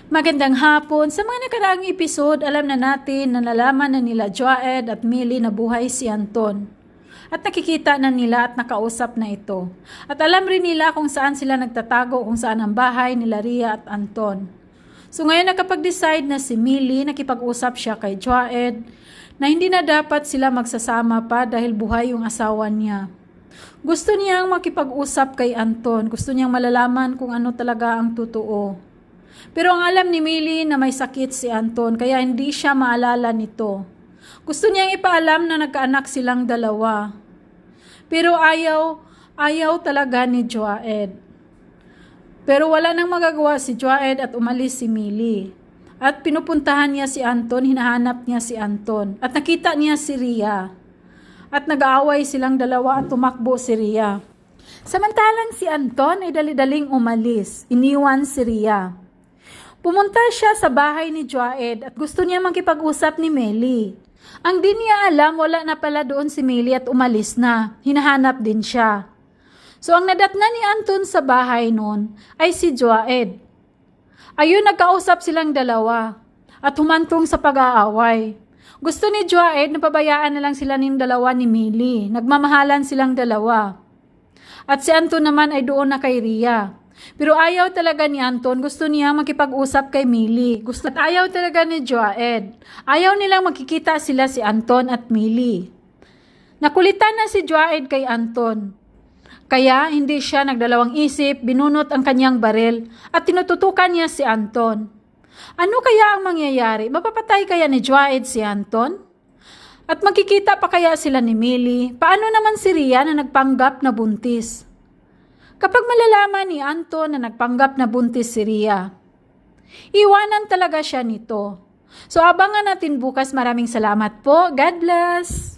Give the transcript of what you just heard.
Magandang hapon. Sa mga nakaraang episode, alam na natin na nalaman na nila Joaed at Millie na buhay si Anton. At nakikita na nila at nakausap na ito. At alam rin nila kung saan sila nagtatago, kung saan ang bahay nila Rhea at Anton. So ngayon nakapag-decide na si Millie, nakipag-usap siya kay Joaed na hindi na dapat sila magsasama pa dahil buhay yung asawa niya. Gusto niyang makipag-usap kay Anton. Gusto niyang malalaman kung ano talaga ang totoo. Pero ang alam ni Millie na may sakit si Anton kaya hindi siya maalala nito. Gusto niyang ipaalam na nagkaanak silang dalawa. Pero ayaw talaga ni Joaed. Pero wala nang magagawa si Joaed at umalis si Millie. At pinupuntahan niya si Anton, hinahanap niya si Anton. At nakita niya si Rhea. At nag-aaway silang dalawa at tumakbo si Rhea. Samantalang si Anton ay dali-daling umalis. Iniwan si Rhea. Pumunta siya sa bahay ni Joaed at gusto niya makipag-usap ni Millie. Ang di niya alam, wala na pala doon si Millie at umalis na. Hinahanap din siya. So ang nadatna ni Anton sa bahay noon ay si Joaed. Ayun, nagkausap silang dalawa at humantong sa pag-aaway. Gusto ni Joaed na pabayaan na lang sila ng dalawa ni Millie. Nagmamahalan silang dalawa. At si Anton naman ay doon na kay Rhea. Pero ayaw talaga ni Anton, gusto niya makipag-usap kay Millie. At ayaw talaga ni Joaed. Ayaw nilang magkikita sila si Anton at Millie. Nakulitan na si Joaed kay Anton. Kaya hindi siya nagdalawang isip, binunot ang kanyang baril at tinututukan niya si Anton. Ano kaya ang mangyayari? Mapapatay kaya ni Joaed si Anton? At magkikita pa kaya sila ni Millie? Paano naman si Rhea na nagpanggap na buntis? Kapag malalaman ni Anton na nagpanggap na buntis si Rhea, iwanan talaga siya nito. So abangan natin bukas. Maraming salamat po. God bless!